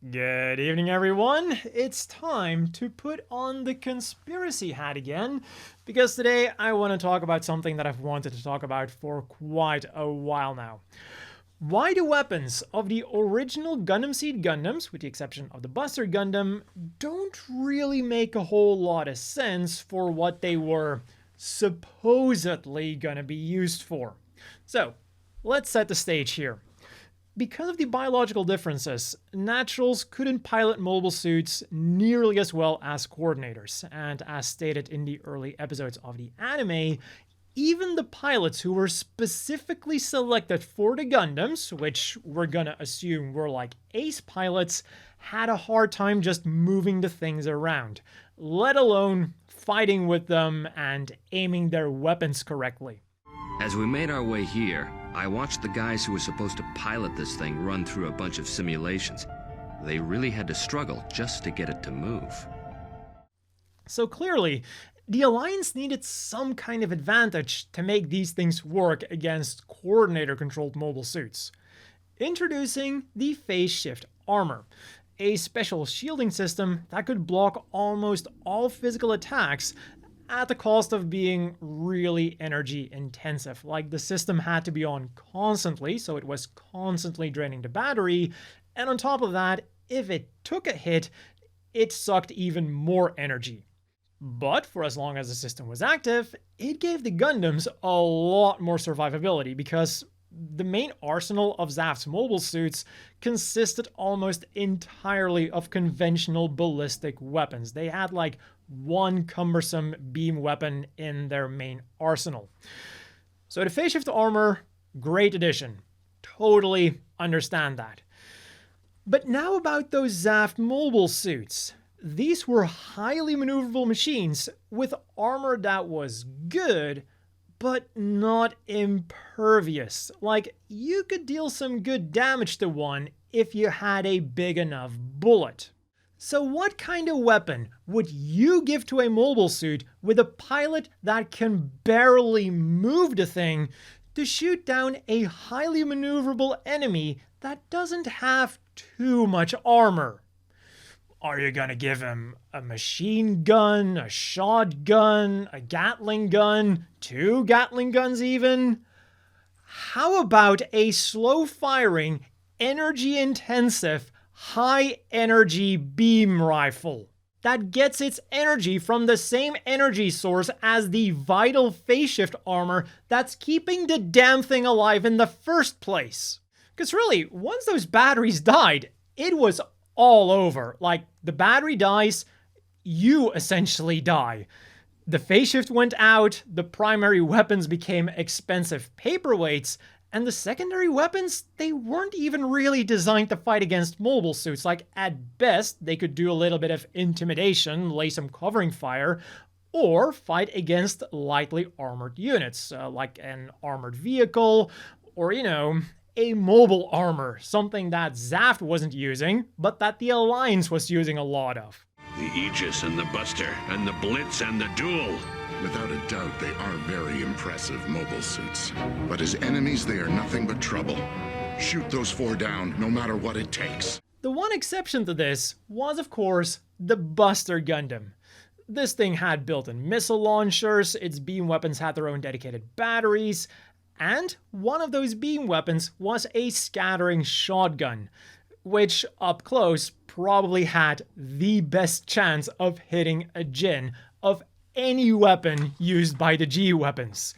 Good evening, everyone. It's time to put on the conspiracy hat again, because today I want to talk about something that I've wanted to talk about for quite a while now. Why do weapons of the original Gundam Seed Gundams, with the exception of the Buster Gundam, don't really make a whole lot of sense for what they were supposedly gonna be used for? So, let's set the stage here. Because of the biological differences, naturals couldn't pilot mobile suits nearly as well as coordinators, and as stated in the early episodes of the anime, even the pilots who were specifically selected for the Gundams, which we're gonna assume were like ace pilots, had a hard time just moving the things around, let alone fighting with them and aiming their weapons correctly. As we made our way here, I watched the guys who were supposed to pilot this thing run through a bunch of simulations. They really had to struggle just to get it to move. So clearly, the Alliance needed some kind of advantage to make these things work against coordinator-controlled mobile suits. Introducing the phase shift armor, a special shielding system that could block almost all physical attacks at the cost of being really energy intensive. Like, the system had to be on constantly, so it was constantly draining the battery, and on top of that, if it took a hit, it sucked even more energy. But for as long as the system was active, it gave the Gundams a lot more survivability, because the main arsenal of Zaft's mobile suits consisted almost entirely of conventional ballistic weapons. They had like one cumbersome beam weapon in their main arsenal. So the phase shift armor, great addition. Totally understand that. But now about those Zaft mobile suits. These were highly maneuverable machines with armor that was good, but not impervious. Like, you could deal some good damage to one if you had a big enough bullet. So what kind of weapon would you give to a mobile suit with a pilot that can barely move the thing to shoot down a highly maneuverable enemy that doesn't have too much armor? Are you gonna give him a machine gun, a shotgun, a Gatling gun, 2 Gatling guns even? How about a slow-firing, energy-intensive, high-energy beam rifle that gets its energy from the same energy source as the vital phase shift armor that's keeping the damn thing alive in the first place? Because really, once those batteries died, it was all over. Like, the battery dies, you essentially die. The phase shift went out, the primary weapons became expensive paperweights, and the secondary weapons, they weren't even really designed to fight against mobile suits. Like, at best, they could do a little bit of intimidation, lay some covering fire, or fight against lightly armored units, like an armored vehicle, or, a mobile armor, something that Zaft wasn't using, but that the Alliance was using a lot of. The Aegis and the Buster, and the Blitz and the Duel. Without a doubt, they are very impressive mobile suits. But as enemies, they are nothing but trouble. Shoot those 4 down, no matter what it takes. The one exception to this was, of course, the Buster Gundam. This thing had built-in missile launchers, its beam weapons had their own dedicated batteries, and one of those beam weapons was a scattering shotgun, which up close probably had the best chance of hitting a Jin of any weapon used by the G weapons.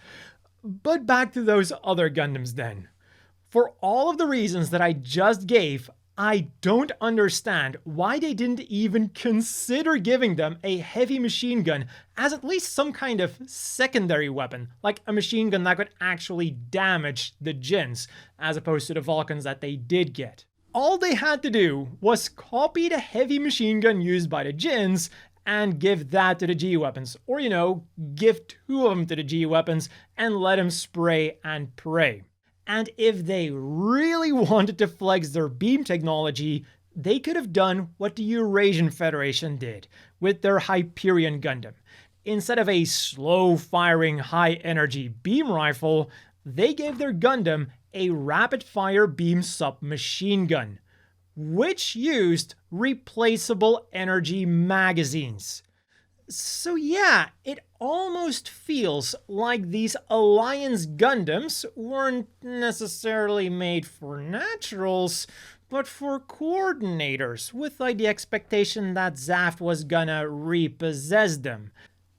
But back to those other Gundams then. For all of the reasons that I just gave, I don't understand why they didn't even consider giving them a heavy machine gun as at least some kind of secondary weapon, like a machine gun that could actually damage the Jins, as opposed to the Vulcans that they did get. All they had to do was copy the heavy machine gun used by the Jins and give that to the G weapons, or give 2 of them to the G weapons and let them spray and pray. And if they really wanted to flex their beam technology, they could have done what the Eurasian Federation did with their Hyperion Gundam. Instead of a slow-firing, high-energy beam rifle, they gave their Gundam a rapid-fire beam submachine gun, which used replaceable energy magazines. So yeah, it almost feels like these Alliance Gundams weren't necessarily made for naturals, but for coordinators, with like the expectation that Zaft was gonna repossess them.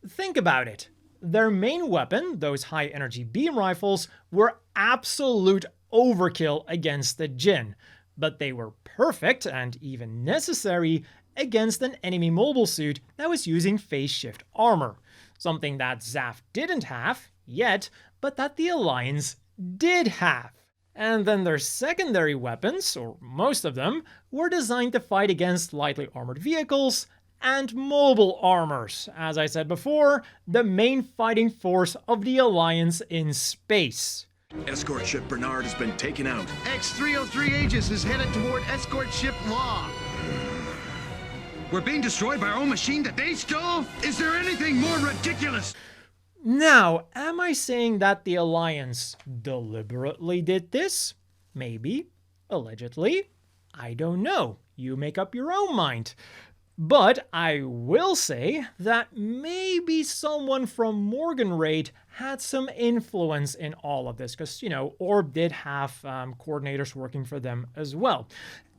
Think about it. Their main weapon, those high energy beam rifles, were absolute overkill against the Jinn, but they were perfect and even necessary against an enemy mobile suit that was using phase shift armor, something that Zaft didn't have yet, but that the Alliance did have. And then their secondary weapons, or most of them, were designed to fight against lightly armored vehicles and mobile armors, as I said before, the main fighting force of the Alliance in space. Escort ship Bernard has been taken out. X-303 Aegis is headed toward escort ship Law. We're being destroyed by our own machine that they stole? Is there anything more ridiculous? Now, am I saying that the Alliance deliberately did this? Maybe. Allegedly. I don't know. You make up your own mind. But I will say that maybe someone from Morgan Raid had some influence in all of this, because, Orb did have coordinators working for them as well.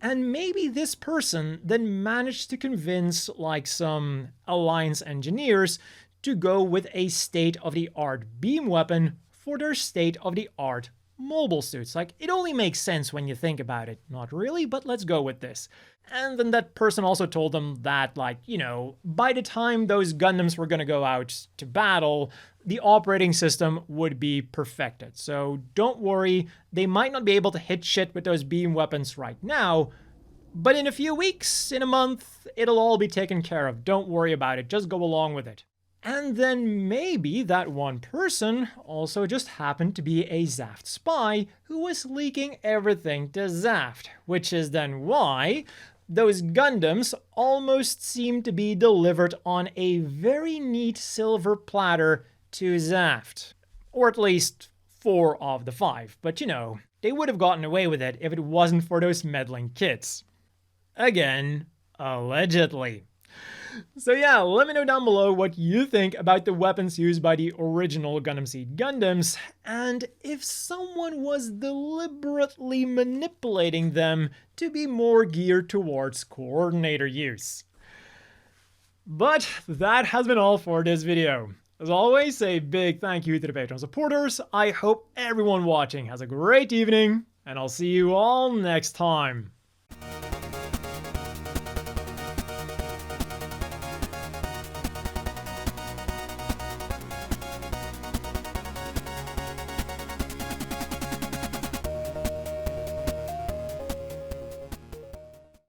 And maybe this person then managed to convince like some Alliance engineers to go with a state-of-the-art beam weapon for their state-of-the-art mobile suits. Like, it only makes sense when you think about it. Not really, but let's go with this. And then that person also told them that, by the time those Gundams were going to go out to battle, the operating system would be perfected. So don't worry, they might not be able to hit shit with those beam weapons right now, but in a few weeks, in a month, it'll all be taken care of. Don't worry about it, just go along with it. And then maybe that one person also just happened to be a Zaft spy who was leaking everything to Zaft, which is then why those Gundams almost seem to be delivered on a very neat silver platter to Zaft. Or at least 4 of the 5, but they would have gotten away with it if it wasn't for those meddling kids. Again, allegedly. So yeah, let me know down below what you think about the weapons used by the original Gundam Seed Gundams, and if someone was deliberately manipulating them to be more geared towards coordinator use. But that has been all for this video. As always, a big thank you to the Patreon supporters. I hope everyone watching has a great evening, and I'll see you all next time.